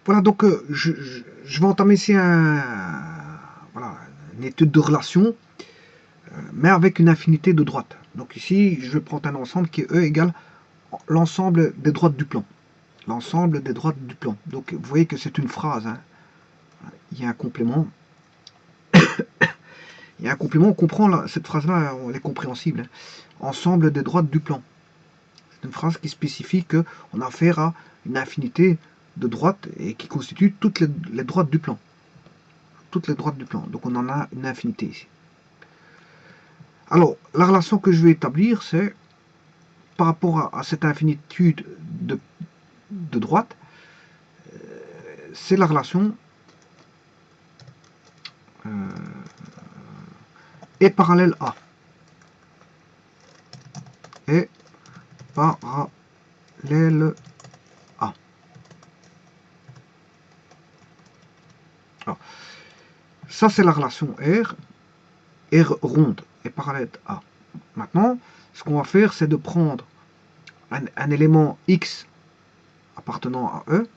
Voilà, donc je vais entamer ici voilà, une étude de relation, mais avec une infinité de droites. Donc ici, je vais prendre un ensemble qui est E égale l'ensemble des droites du plan. L'ensemble des droites du plan. Donc vous voyez que c'est une phrase, hein. Il y a un complément. Il y a un complément, on comprend là, cette phrase-là, elle est compréhensible, hein. Ensemble des droites du plan. C'est une phrase qui spécifie qu'on a affaire à une infinité de droites et qui constitue toutes les droites du plan. Toutes les droites du plan. Donc on en a une infinité ici. Alors, la relation que je vais établir, c'est par rapport à cette infinitude de droites, c'est la relation est parallèle à. Est parallèle à. Alors, ça, c'est la relation R. R ronde est parallèle à. Maintenant, ce qu'on va faire, c'est de prendre un élément X appartenant à E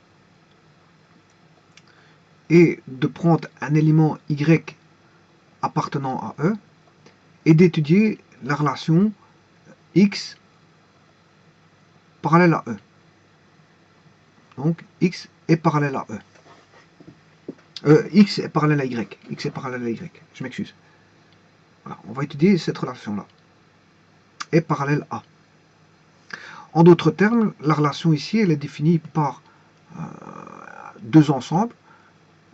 et de prendre un élément Y appartenant à E et d'étudier la relation X parallèle à E. Donc X est parallèle à E. X est parallèle à Y. X est parallèle à Y. Je m'excuse. Voilà, on va étudier cette relation-là. Est parallèle à. En d'autres termes, la relation ici, elle est définie par deux ensembles,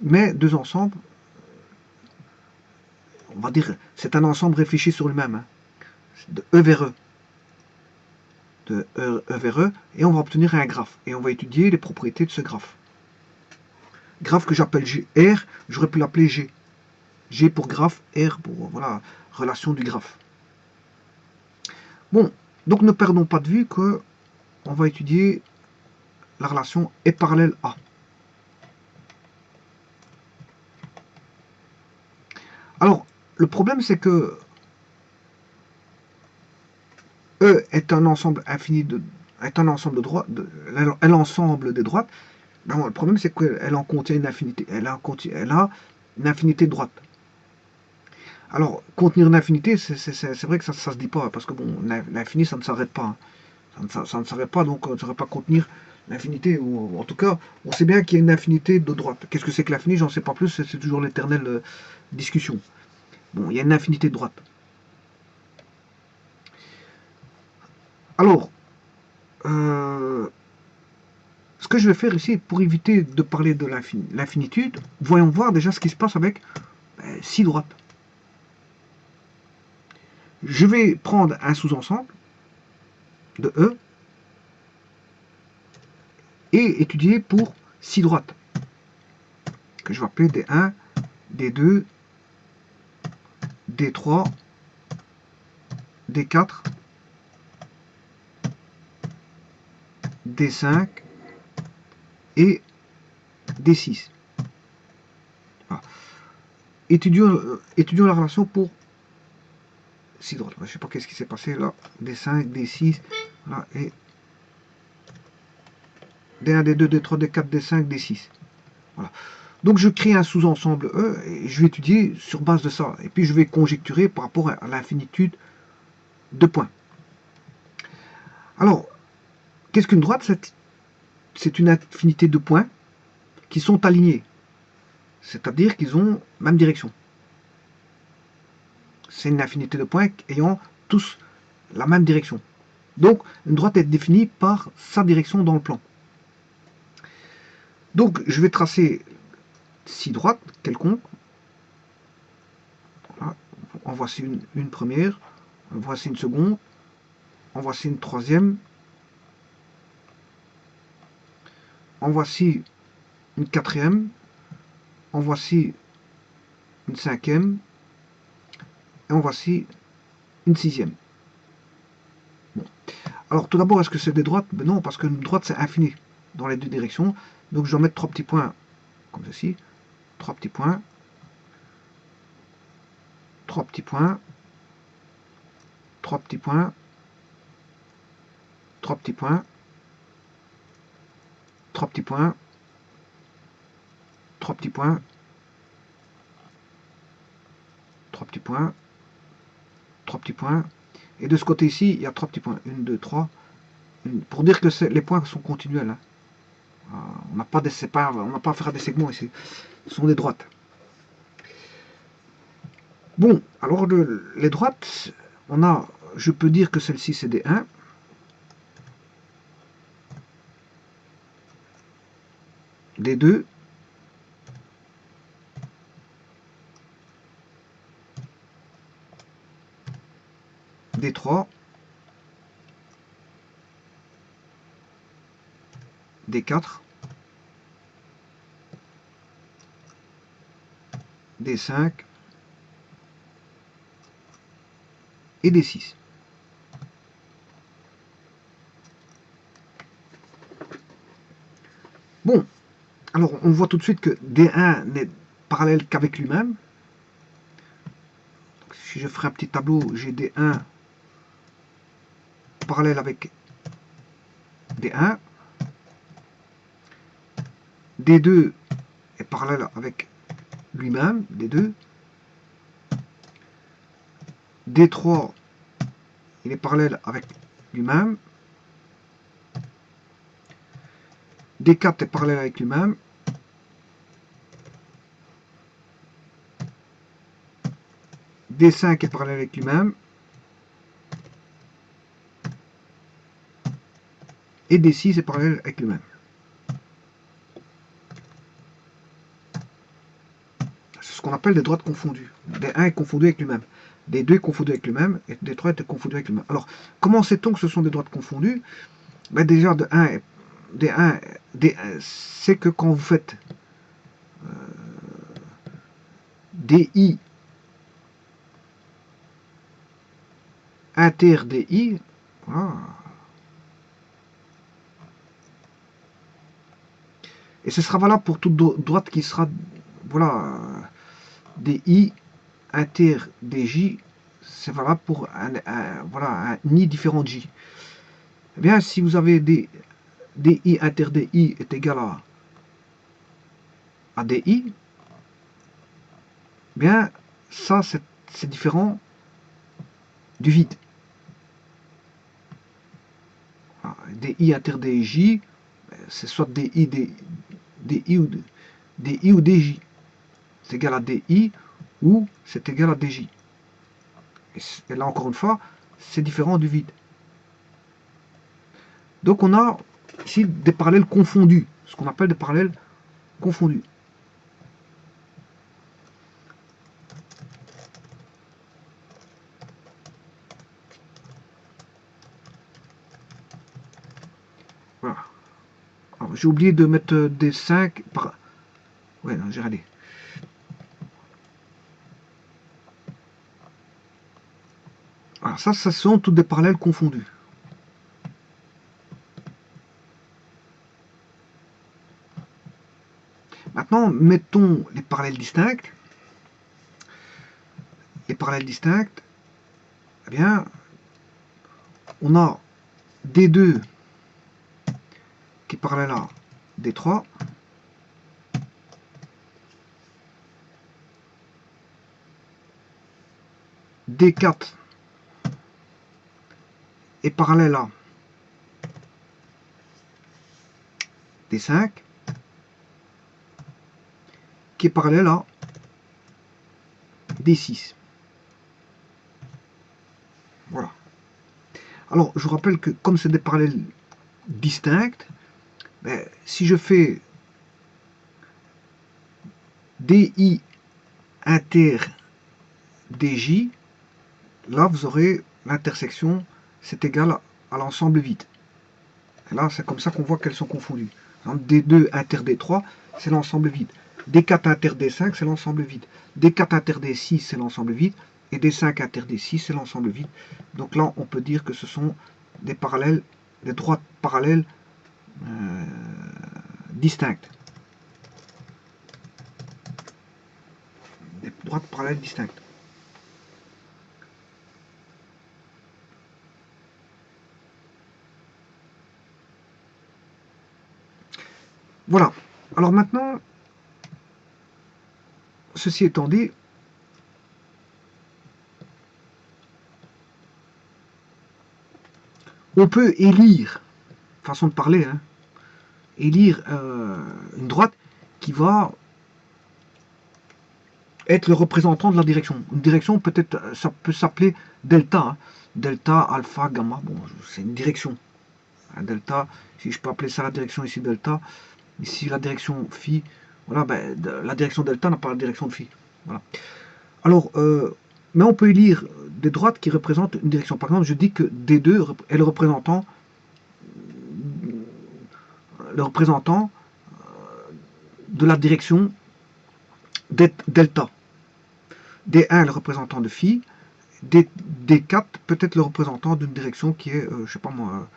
mais deux ensembles, on va dire, c'est un ensemble réfléchi sur lui-même, hein, de E vers E. De E vers E, et on va obtenir un graphe. Et on va étudier les propriétés de ce graphe. Graphe que j'appelle R, j'aurais pu l'appeler G. G pour graphe, R pour voilà, relation du graphe. Bon, donc ne perdons pas de vue que on va étudier la relation est parallèle à. Alors, le problème c'est que E est un ensemble infini est un ensemble de droites, l'ensemble des droites. Non, le problème c'est qu'elle en contient une infinité. Elle a une infinité de droites. Alors, contenir une infinité, c'est vrai que ça se dit pas, parce que bon, l'infini ça ne s'arrête pas, hein. Ça ne s'arrête pas, donc on ne saurait pas contenir l'infinité, ou en tout cas, on sait bien qu'il y a une infinité de droites. Qu'est-ce que c'est que l'infini? J'en sais pas plus, c'est toujours l'éternelle discussion. Bon, il y a une infinité de droites. Alors, ce que je vais faire ici, pour éviter de parler de l'infinitude, voyons voir déjà ce qui se passe avec 6 droites. Je vais prendre un sous-ensemble de E et étudier pour 6 droites, que je vais appeler D1, D2, D3, D4, D5 et D6. Voilà. Étudions la relation pour 6 droites. Je ne sais pas qu'est-ce qui s'est passé là. D5, D6, voilà, et D1, D2, D3, D4, D5, D6. Voilà. Donc je crée un sous-ensemble E et je vais étudier sur base de ça. Et puis je vais conjecturer par rapport à l'infinitude de points. Alors, qu'est-ce qu'une droite? C'est une infinité de points qui sont alignés. C'est-à-dire qu'ils ont même direction. C'est une infinité de points ayant tous la même direction. Donc, une droite est définie par sa direction dans le plan. Donc, je vais tracer 6 droites quelconques. Voilà. En voici une première, en voici une seconde, en voici une troisième, en voici une quatrième, en voici une cinquième, et en voici une sixième. Bon. Alors, tout d'abord, est-ce que c'est des droites? Ben non, parce qu'une droite, c'est infini dans les deux directions. Donc, je dois mettre 3 petits points comme ceci. 3 petits points. 3 petits points. 3 petits points. 3 petits points. 3 petits points. petits points, 3 petits points, 3 petits points. Et de ce côté-ci, il y a 3 petits points. 1, 2, 3. Pour dire que les points sont continuels. Hein. On n'a pas, pas à faire des segments ici. Ce sont des droites. Bon, alors les droites, je peux dire que celle-ci c'est des 1. Des 2. Des 3. Des 4. Des 5. Et des 6. Bon, alors on voit tout de suite que D1 n'est parallèle qu'avec lui-même. Si je ferai un petit tableau, j'ai D1 parallèle avec D1. D2 est parallèle avec lui-même, D2. D3, il est parallèle avec lui-même. D4 est parallèle avec lui-même. D5 est parallèle avec lui-même. Et D6 est parallèle avec lui-même. C'est ce qu'on appelle des droites confondues. D1 est confondu avec lui-même. D2 est confondu avec lui-même. Et D3 est confondu avec lui-même. Alors, comment sait-on que ce sont des droites confondues? Ben déjà, c'est que quand vous faites DI inter DI, voilà. Et ce sera valable pour toute droite qui sera, voilà, DI inter DJ, c'est valable pour voilà, un ni différent de J. Eh bien, si vous avez DI inter DI est égal à DI, eh bien, ça, c'est différent du vide. DI inter DJ, c'est soit DI ou DJ. C'est égal à DI ou c'est égal à DJ. Et là, encore une fois, c'est différent du vide. Donc, on a ici des parallèles confondus, ce qu'on appelle des parallèles confondus. Voilà. J'ai oublié de mettre des 5 par... Ouais, non, j'ai raté. Alors ça sont tous des parallèles confondus. Maintenant, mettons les parallèles distincts. Les parallèles distincts, eh bien, on a D2 qui est parallèle à D3. D4 est parallèle à D5 qui est parallèle à D6. Voilà. Alors, je vous rappelle que comme c'est des parallèles distincts, ben, si je fais DI inter DJ, là vous aurez l'intersection, c'est égal à l'ensemble vide. Et là, c'est comme ça qu'on voit qu'elles sont confondues. D2 inter D3, c'est l'ensemble vide. D4 inter D5, c'est l'ensemble vide. D4 inter D6, c'est l'ensemble vide. Et D5 inter D6, c'est l'ensemble vide. Donc là, on peut dire que ce sont des parallèles, des droites parallèles distinctes. Des droites parallèles distinctes. Voilà. Alors maintenant, ceci étant dit, on peut élire, façon de parler, hein, élire une droite qui va être le représentant de la direction. Une direction, peut-être, ça peut s'appeler delta. Hein. Delta, alpha, gamma, bon, c'est une direction. Un delta, si je peux appeler ça la direction ici delta, ici la direction phi, voilà, ben, la direction delta n'a pas la direction de phi. Voilà. Alors, mais on peut élire des droites qui représentent une direction. Par exemple, je dis que D2 est le représentant de la direction delta. D1 est le représentant de phi, D4 peut être le représentant d'une direction qui est, je sais pas moi,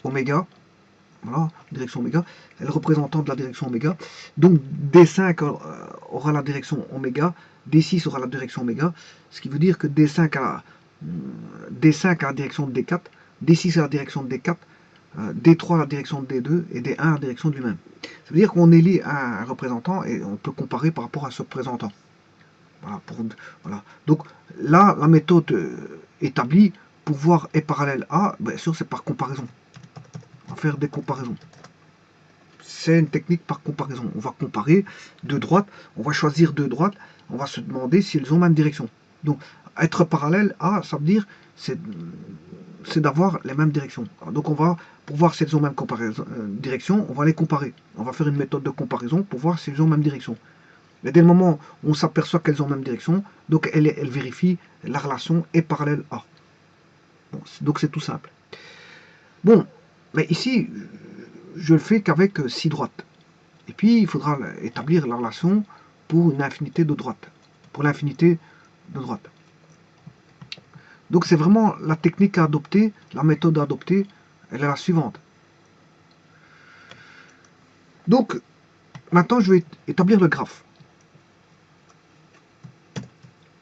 oméga. Voilà, direction oméga, est le représentant de la direction oméga. Donc D5 aura la direction oméga, D6 aura la direction oméga, ce qui veut dire que D5 a la direction de D4, D6 a la direction de D4, D3 a la direction de D2 et D1 a la direction de lui-même. Ça veut dire qu'on élit un représentant et on peut comparer par rapport à ce représentant. Voilà, voilà. Donc là, la méthode établie pour voir E parallèle A, bien sûr, c'est par comparaison. On va faire des comparaisons. C'est une technique par comparaison. On va comparer deux droites, on va choisir deux droites, on va se demander si elles ont la même direction. Donc, être parallèle A, ça veut dire c'est d'avoir les mêmes directions. Donc, on va, pour voir si elles ont la même direction, on va les comparer. On va faire une méthode de comparaison pour voir si elles ont la même direction. Et dès le moment où on s'aperçoit qu'elles ont la même direction, donc elle vérifie la relation est parallèle A. Bon, donc c'est tout simple. Bon, mais ici, je le fais qu'avec 6 droites. Et puis, il faudra établir la relation pour une infinité de droites. Pour l'infinité de droites. Donc, c'est vraiment la technique à adopter, la méthode à adopter, elle est la suivante. Donc, maintenant, je vais établir le graphe.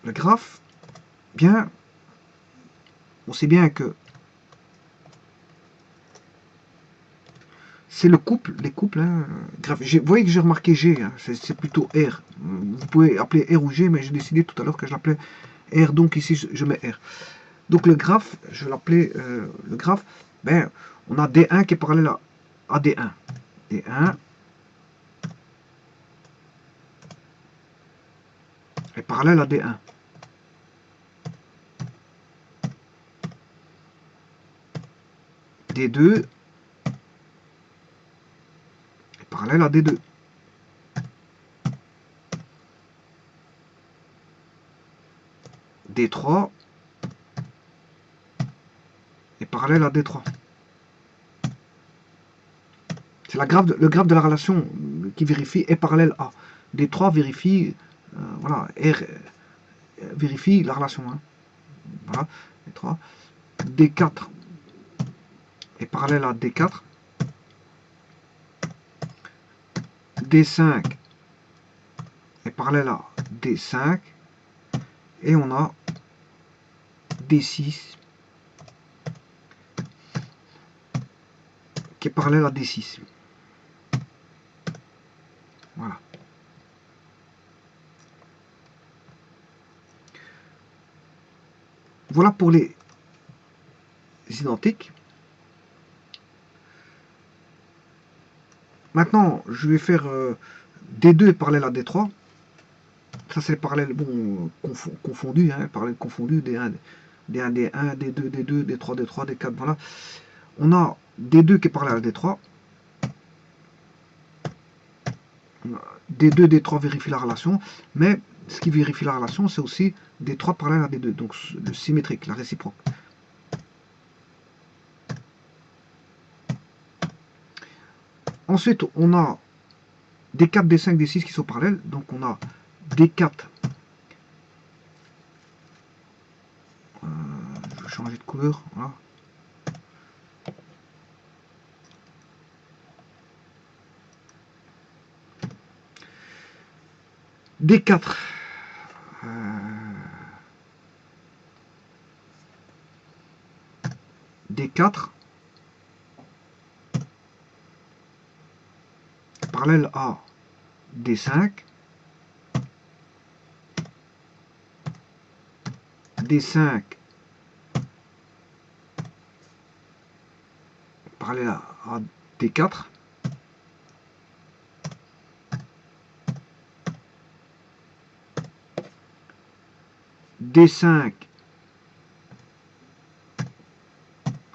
Le graphe, bien, on sait bien que c'est le couple, les couples. Hein, vous voyez que j'ai remarqué G, hein, c'est plutôt R. Vous pouvez appeler R ou G, mais j'ai décidé tout à l'heure que je l'appelais R, donc ici je mets R. Donc le graphe, je vais l'appeler le graphe, ben, on a D1 qui est parallèle à D1. D1 est parallèle à D1. D2 est parallèle à D2. D3 est parallèle à D3. C'est le graphe de la relation qui vérifie est parallèle à. D3 vérifie, voilà, R vérifie la relation. Hein. Voilà, D3. D4 est parallèle à D4. D5 est parallèle à D5. Et on a D6 qui est parallèle à D6. Voilà. Voilà pour les identiques. Maintenant, je vais faire D2 est parallèle à D3. Ça, c'est les parallèles bon, confondus, hein, parallèles confondus, D1, D1, D1, D2, D2, D3, D3, D4, voilà. On a D2 qui est parallèle à D3. D2, D3 vérifie la relation, mais ce qui vérifie la relation, c'est aussi D3 parallèle à D2, donc le symétrique, la réciproque. Ensuite, on a D4, D5, D6 qui sont parallèles, donc on a D4, je vais changer de couleur, voilà. D4, D4 parallèle à D5 D5 parallèle à D4. D5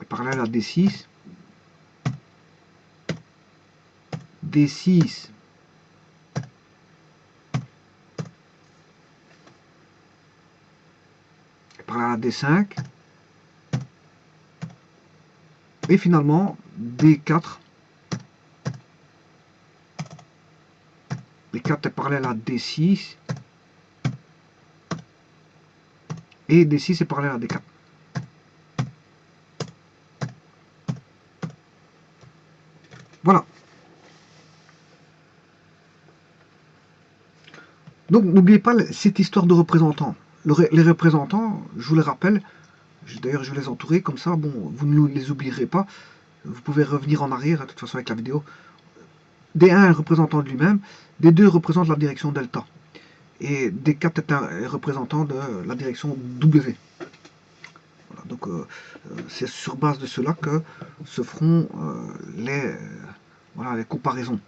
parallèle à D6. D6 parallèle à D5. Et finalement, D4. D4 est parallèle à D6. Et D6 est parallèle à D4. Voilà. Donc n'oubliez pas cette histoire de représentants. Les représentants, je vous les rappelle, d'ailleurs je vais les entourer, comme ça, bon, vous ne les oublierez pas. Vous pouvez revenir en arrière, de toute façon avec la vidéo. D1 est un représentant de lui-même, D2 représente la direction delta. Et D4 est un représentant de la direction W. Voilà, donc c'est sur base de cela que se feront voilà, les comparaisons.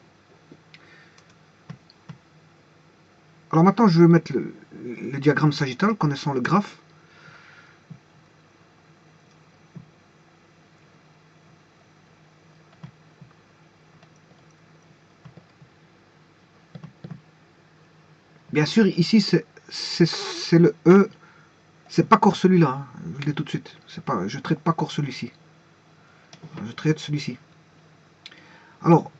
Alors maintenant, je vais mettre le diagramme sagittal, connaissant le graphe. Bien sûr, ici, c'est le E. C'est pas encore celui-là, hein, je vous le dis tout de suite. Je ne traite pas encore celui-ci. Je traite celui-ci. Alors,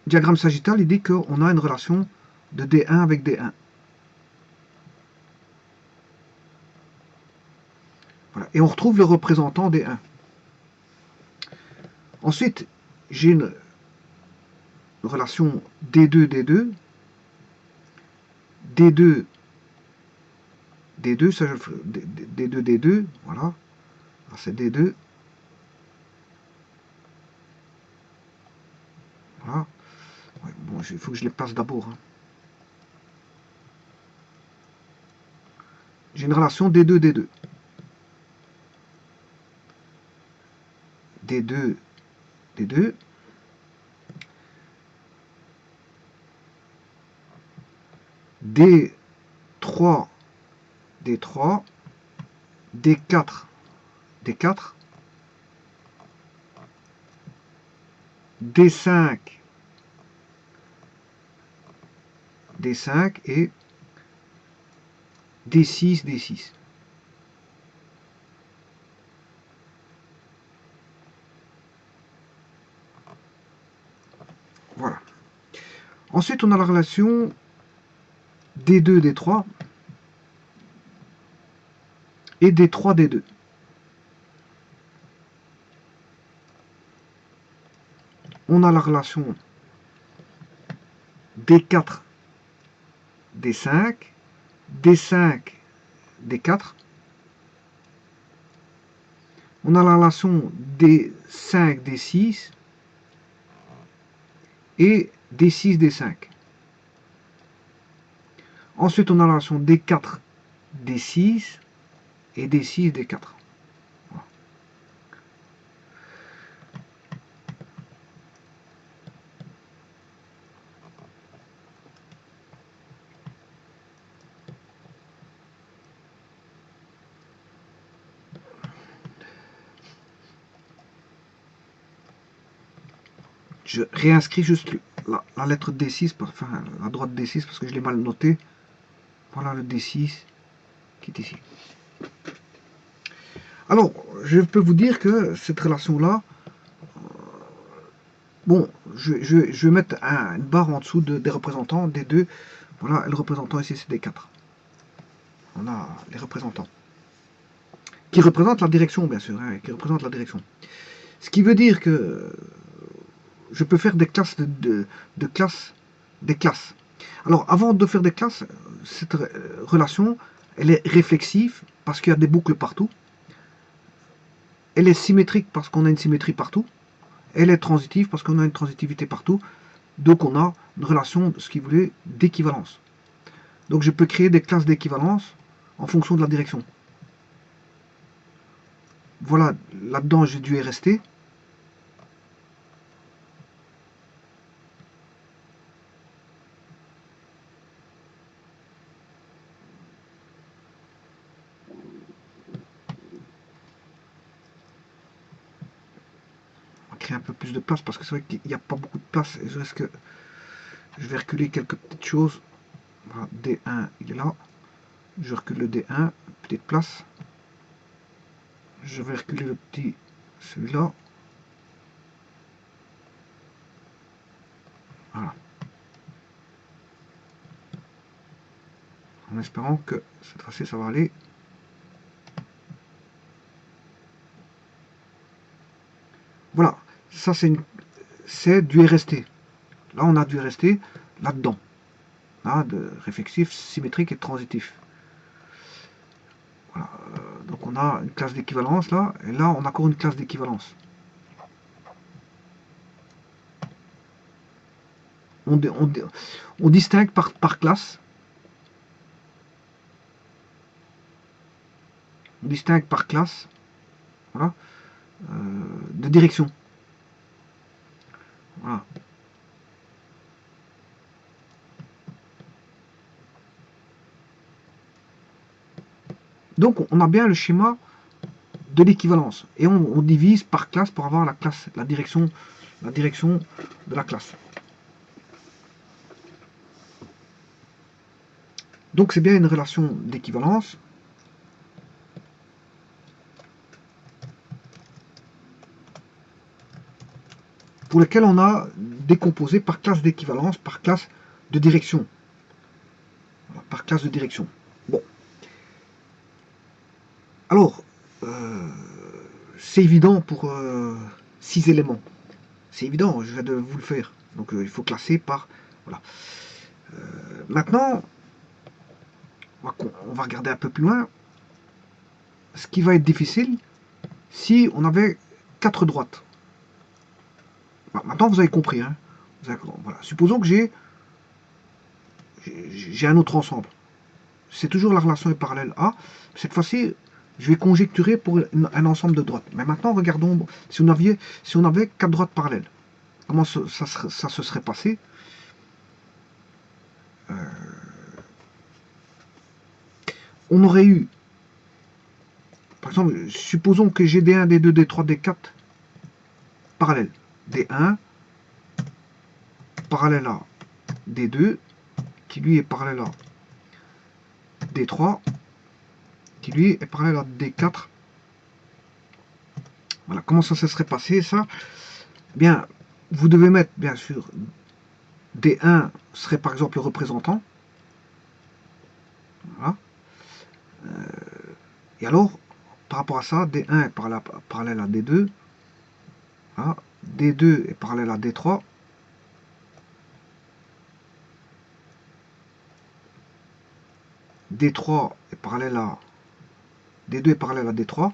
diagramme sagittal, il dit qu'on a une relation de D1 avec D1. Voilà. Et on retrouve le représentant D1. Ensuite, j'ai une relation D2, D2. D2, D2, ça je ferai D2, D2, voilà. C'est D2. Voilà. Ouais, bon, il faut que je les passe d'abord. Hein. J'ai une relation D2, D2. D2, D2. D3, D3. D4, D4. D5, D5 et D6, D6. Voilà. Ensuite, on a la relation D2, D3 et D3, D2. On a la relation D4, D5, D5, D4. On a la relation D5, D6 et D6, D5. Ensuite, on a la relation D4, D6 et D6, D4. Voilà. Je réinscris juste la lettre D6, enfin la droite D6 parce que je l'ai mal noté. Voilà le D6 qui est ici. Alors, je peux vous dire que cette relation-là, bon, je vais mettre une barre en dessous des représentants, des deux. Voilà, le représentant ici c'est D4. On a les représentants. Qui représentent la direction, bien sûr, hein, qui représentent la direction. Ce qui veut dire que je peux faire des classes des classes. Alors, avant de faire des classes, cette relation, elle est réflexive parce qu'il y a des boucles partout. Elle est symétrique parce qu'on a une symétrie partout. Elle est transitive parce qu'on a une transitivité partout. Donc, on a une relation, ce qu'il voulait, d'équivalence. Donc, je peux créer des classes d'équivalence en fonction de la direction. Voilà, là-dedans, j'ai dû y rester. On va créer un peu plus de place parce que c'est vrai qu'il n'y a pas beaucoup de place et je risque que je vais reculer quelques petites choses. Voilà, D1, il est là. Je recule le D1, petite place. Je vais reculer le petit, celui-là. Voilà. En espérant que cette fois-ci, ça va aller. Voilà. Ça, c'est du RST. Là, on a du RST là-dedans. Là, de réflexif, symétrique et transitif. Voilà. Donc, on a une classe d'équivalence là. Et là, on a encore une classe d'équivalence. On distingue par classe. On distingue par classe. Voilà. De direction. Voilà. Donc on a bien le schéma de l'équivalence et on divise par classe pour avoir la classe, la direction de la classe. Donc c'est bien une relation d'équivalence. Pour laquelle on a décomposé par classe d'équivalence, par classe de direction. Voilà, par classe de direction. Bon. Alors, c'est évident pour 6 éléments. C'est évident, je viens de vous le faire. Donc il faut classer par... Voilà. Maintenant, on va regarder un peu plus loin. Ce qui va être difficile, si on avait 4 droites. Maintenant, vous avez compris. Hein. Voilà. Supposons que j'ai un autre ensemble. C'est toujours la relation est parallèle A. Cette fois-ci, je vais conjecturer pour un ensemble de droites. Mais maintenant, regardons si on avait 4 droites parallèles. Comment ça se serait passé? On aurait eu, par exemple, supposons que j'ai D1, D2, D3, D4 parallèles. D1 parallèle à D2 qui lui est parallèle à D3 qui lui est parallèle à D4. Voilà, comment ça se serait passé ça? Bien, vous devez mettre, bien sûr, D1 serait par exemple le représentant. Voilà. Et alors, par rapport à ça, D1 est parallèle à D2. Voilà. D2 est parallèle à D3. D3 est parallèle à D2 est parallèle à D3.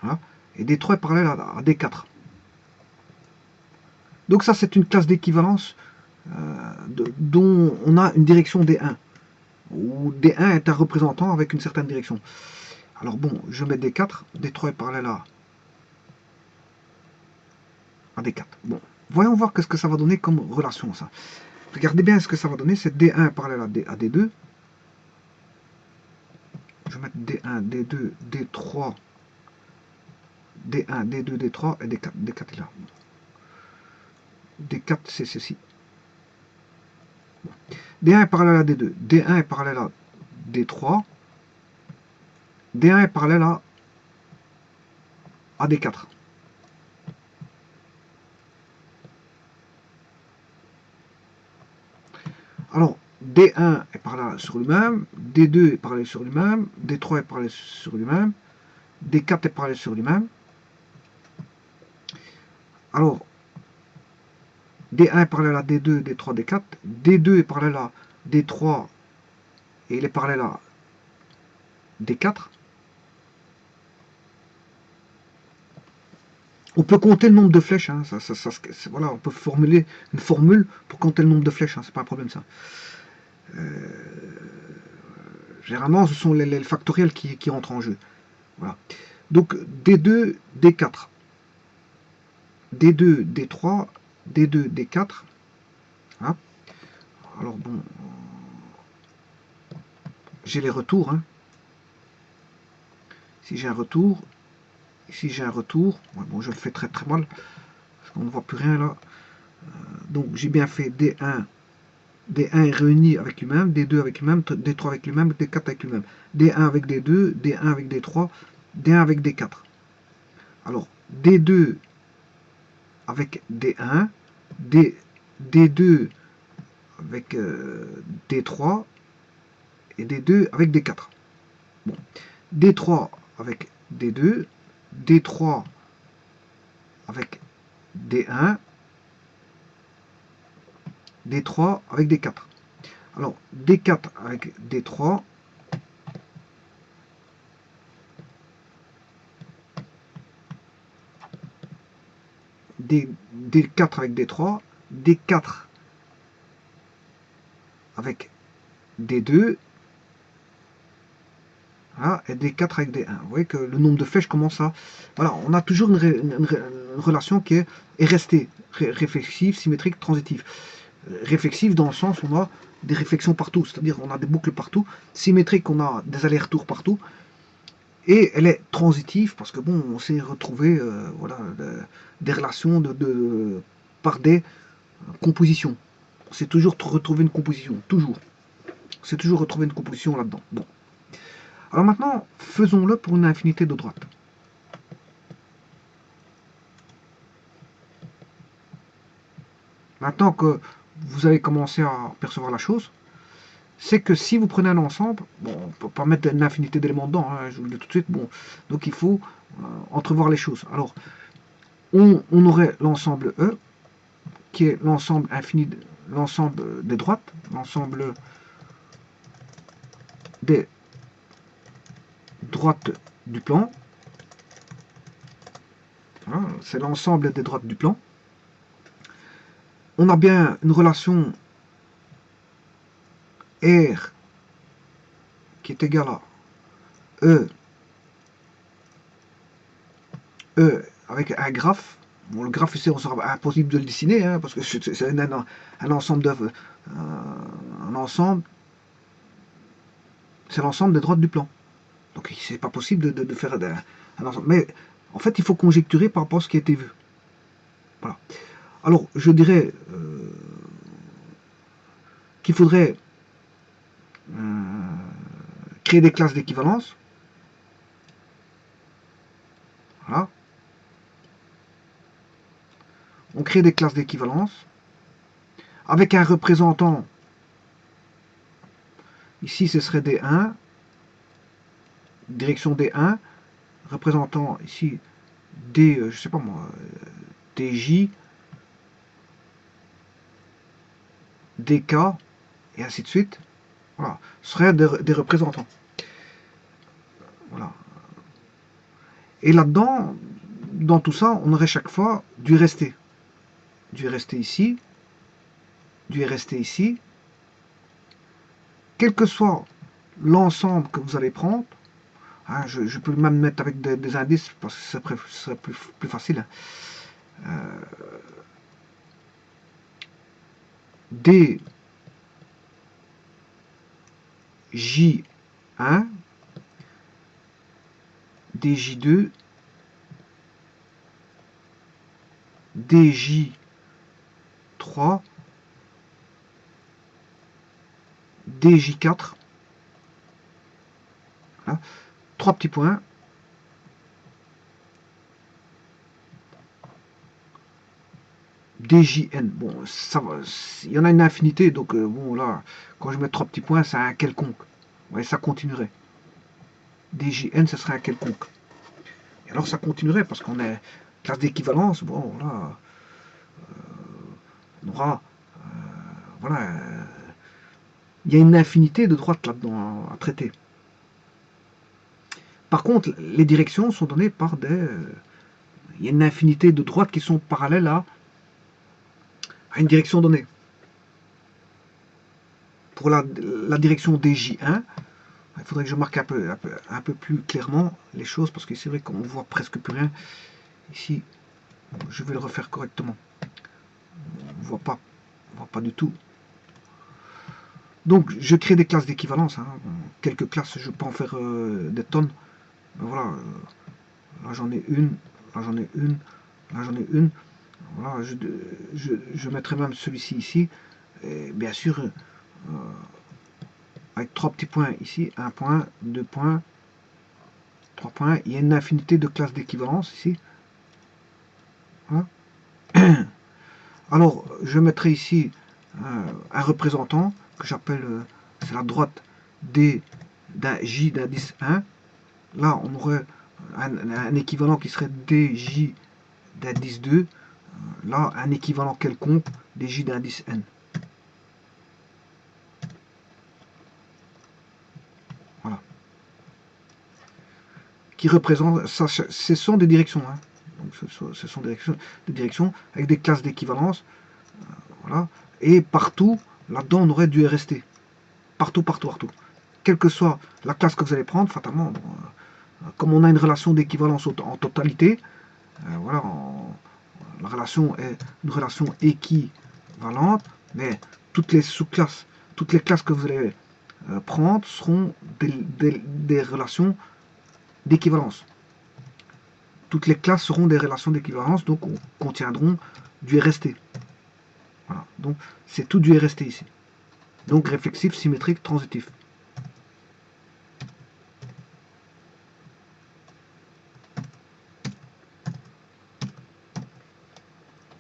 Voilà. Et D3 est parallèle à D4. Donc ça, c'est une classe d'équivalence dont on a une direction D1. Où D1 est un représentant avec une certaine direction. Alors bon, je mets D4. D3 est parallèle à D4. Bon, voyons voir qu'est-ce que ça va donner comme relation, ça. Regardez bien ce que ça va donner. C'est D1 parallèle à D2. Je vais mettre D1, D2, D3, D1, D2, D3 et D4. D4 est là. D4, c'est ceci. D1 est parallèle à D2. D1 est parallèle à D3. D1 est parallèle à D4. Alors, D1 est parallèle sur lui-même, D2 est parallèle sur lui-même, D3 est parallèle sur lui-même, D4 est parallèle sur lui-même. Alors, D1 est parallèle à D2, D3, D4, D2 est parallèle à D3 et il est parallèle à D4. On peut compter le nombre de flèches, hein, voilà, on peut formuler une formule pour compter le nombre de flèches, hein, c'est pas un problème ça. Généralement, ce sont les factoriels qui entrent en jeu. Voilà. Donc, D2, D4, D2, D3, D2, D4. Hein. Alors, bon, j'ai les retours. Hein. Si j'ai un retour, ici j'ai un retour. Ouais, bon, je le fais très très mal, parce qu'on ne voit plus rien là. Donc, j'ai bien fait D1. D1 est réuni avec lui-même, D2 avec lui-même, D3 avec lui-même, D4 avec lui-même. D1 avec D2, D1 avec D3, D1 avec D4. Alors, D2 avec D1, D2 avec D3 et D2 avec D4. Bon. D3 avec D2, D3 avec D1, D3 avec D4. Alors, D4 avec D3, D4 avec D3, D4 avec D2, voilà, et D4 avec D1. Vous voyez que le nombre de flèches commence à... Voilà, on a toujours une relation qui est restée, réflexive, symétrique, transitive. Réflexive dans le sens où on a des réflexions partout, c'est-à-dire on a des boucles partout. Symétrique, on a des allers-retours partout. Et elle est transitive parce que bon, on s'est retrouvé voilà, des relations par des compositions. On s'est toujours retrouvé une composition, toujours. On s'est toujours retrouvé une composition là-dedans. Bon. Alors maintenant, faisons-le pour une infinité de droite. Maintenant que vous avez commencé à percevoir la chose, c'est que si vous prenez un ensemble, bon, on ne peut pas mettre une infinité d'éléments dedans, hein, je vous le dis tout de suite, bon, donc il faut entrevoir les choses. Alors, on aurait l'ensemble E, qui est l'ensemble infini, l'ensemble des droites, l'ensemble des droites du plan. Voilà, c'est l'ensemble des droites du plan. On a bien une relation R qui est égale à E, E avec un graphe. Bon, le graphe ici, on sera impossible de le dessiner, hein, parce que c'est un ensemble d'œuvres. Un ensemble, c'est l'ensemble des droites du plan. Donc c'est pas possible de faire un ensemble. Mais en fait, il faut conjecturer par rapport à ce qui a été vu. Voilà. Alors, je dirais qu'il faudrait créer des classes d'équivalence. Voilà. On crée des classes d'équivalence avec un représentant. Ici, ce serait D1, direction D1, représentant ici D, je sais pas moi, DJ, DK, et ainsi de suite. Voilà, ce seraient des représentants. Voilà. Et là-dedans, dans tout ça, on aurait chaque fois du resté. Du resté ici, du resté ici. Quel que soit l'ensemble que vous allez prendre, hein, je peux même mettre avec des indices parce que ce serait plus facile. DJ1, DJ2, DJ3, DJ4. Voilà. 3 petits points. DJN. Bon, ça va. Il y en a une infinité, donc bon là, quand je mets 3 petits points, c'est un quelconque. Ouais, ça continuerait. DJN, ce serait un quelconque. Et alors ça continuerait parce qu'on est classe d'équivalence. Bon là, on aura, voilà, il y a une infinité de droites là-dedans à traiter. Par contre, les directions sont données par des... il y a une infinité de droites qui sont parallèles à une direction donnée. pour la direction DJ1, il faudrait que je marque un peu plus clairement les choses, parce que c'est vrai qu'on voit presque plus rien. Ici, je vais le refaire correctement. On voit pas du tout. Donc, je crée des classes d'équivalence. Hein. Quelques classes, je peux en faire des tonnes. Mais voilà, là j'en ai une, là j'en ai une, là j'en ai une. Voilà, je mettrai même celui-ci ici. Et bien sûr, avec 3 petits points ici, 1 point, 2 points, 3 points. Il y a une infinité de classes d'équivalence ici. Voilà. Alors, je mettrai ici un représentant que j'appelle, c'est la droite D d'un J d'indice 1. Là, on aurait un équivalent qui serait DJ d'indice 2. Là, un équivalent quelconque DJ d'indice N. Voilà. Qui représente, ça, ce sont des directions. Hein. Donc, ce sont des directions avec des classes d'équivalence. Voilà. Et partout, là-dedans, on aurait du RST. Partout, partout, partout. Quelle que soit la classe que vous allez prendre, fatalement, comme on a une relation d'équivalence en totalité, voilà, la relation est une relation équivalente, mais toutes les sous-classes, toutes les classes que vous allez prendre seront des relations d'équivalence. Toutes les classes seront des relations d'équivalence, donc contiendront du RST. Voilà, donc c'est tout du RST ici. Donc réflexif, symétrique, transitif.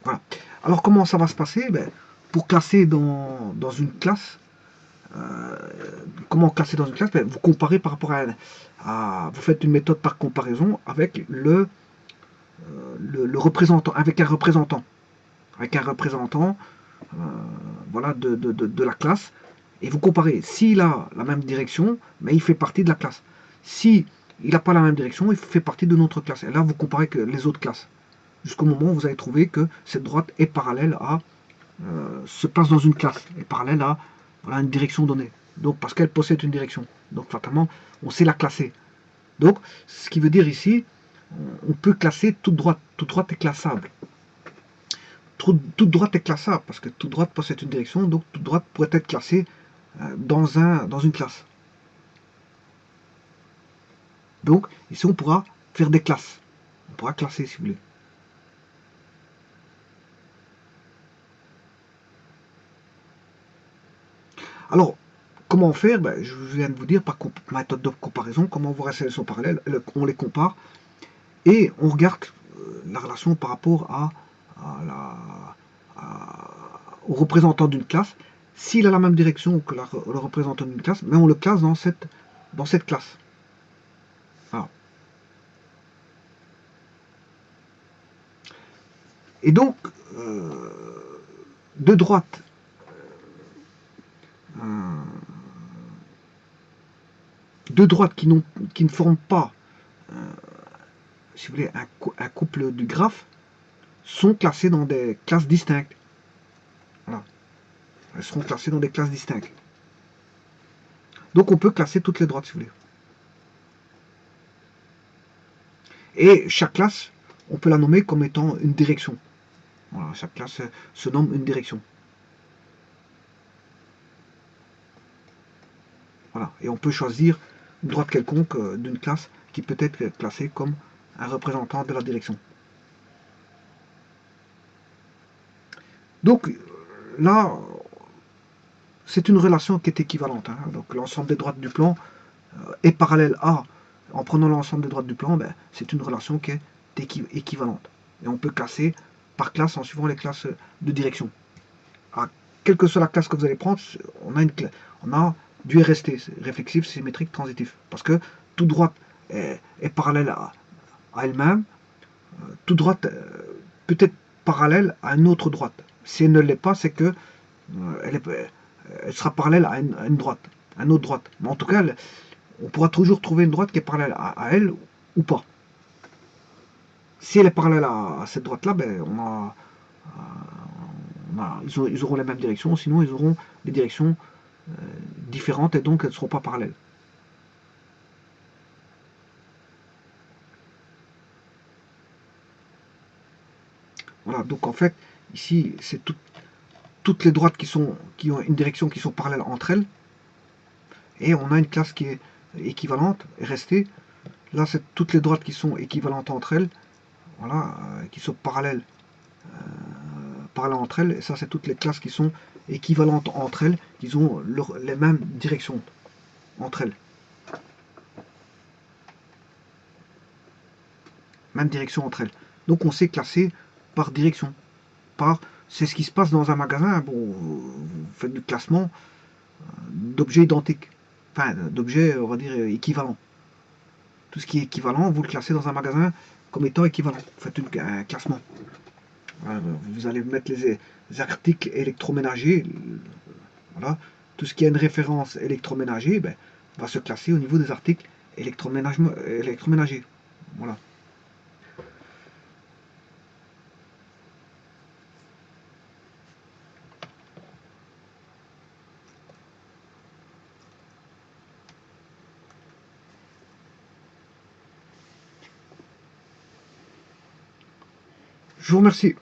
Voilà. Alors comment ça va se passer? Pour classer dans une classe, comment classer dans une classe? Vous comparez par rapport vous faites une méthode par comparaison avec le représentant, avec un représentant, voilà, de la classe, et vous comparez. S'il a la même direction, mais il fait partie de la classe. Si il n'a pas la même direction, il fait partie de notre classe. Et là, vous comparez que les autres classes. Jusqu'au moment où vous allez trouver que cette droite est parallèle à, se place dans une classe, est parallèle à voilà, une direction donnée. Donc, parce qu'elle possède une direction. Donc, fatalement, on sait la classer. Donc, ce qui veut dire ici, on peut classer toute droite. Toute droite est classable. Toute droite est classable, parce que toute droite possède une direction, donc toute droite pourrait être classée dans une classe. Donc, ici, on pourra faire des classes. On pourra classer, si vous voulez. Alors, comment faire? Je viens de vous dire par méthode de comparaison, comment voir les relations parallèles. On les compare et on regarde la relation par rapport au représentant d'une classe. S'il a la même direction que le représentant d'une classe, mais on le classe dans cette classe. Voilà. Et donc, de droite, qui ne forment pas, si vous voulez, un couple du graphe, sont classées dans des classes distinctes. Voilà. Elles seront classées dans des classes distinctes. Donc on peut classer toutes les droites, si vous voulez. Et chaque classe, on peut la nommer comme étant une direction. Voilà, chaque classe se nomme une direction. Voilà. Et on peut choisir une droite quelconque d'une classe qui peut être classée comme un représentant de la direction. Donc là, c'est une relation qui est équivalente. Hein. Donc l'ensemble des droites du plan est parallèle à, en prenant l'ensemble des droites du plan, c'est une relation qui est équivalente. Et on peut classer par classe en suivant les classes de direction. Quelle que soit la classe que vous allez prendre, on a du RST, réflexif, symétrique, transitif. Parce que toute droite est parallèle à elle-même, toute droite peut être parallèle à une autre droite. Si elle ne l'est pas, c'est que elle sera parallèle à une droite, à une autre droite. Mais en tout cas, on pourra toujours trouver une droite qui est parallèle à elle ou pas. Si elle est parallèle à cette droite-là, ils auront la même direction, sinon ils auront des directions différentes et donc elles ne seront pas parallèles. Voilà, donc en fait, ici, c'est toutes les droites qui ont une direction qui sont parallèles entre elles, et on a une classe qui est équivalente et restée. Là, c'est toutes les droites qui sont équivalentes entre elles, voilà, qui sont parallèles entre elles, et ça, c'est toutes les classes qui sont équivalentes entre elles, qui ont les mêmes directions entre elles. Même direction entre elles. Donc on sait classer par direction. C'est ce qui se passe dans un magasin. Bon, vous faites du classement d'objets identiques. Enfin, d'objets, on va dire, équivalents. Tout ce qui est équivalent, vous le classez dans un magasin comme étant équivalent. Vous faites un classement. Voilà, vous allez mettre les articles électroménagers. Voilà. Tout ce qui a une référence électroménager ben, va se classer au niveau des articles électroménagers. Voilà. Je vous remercie.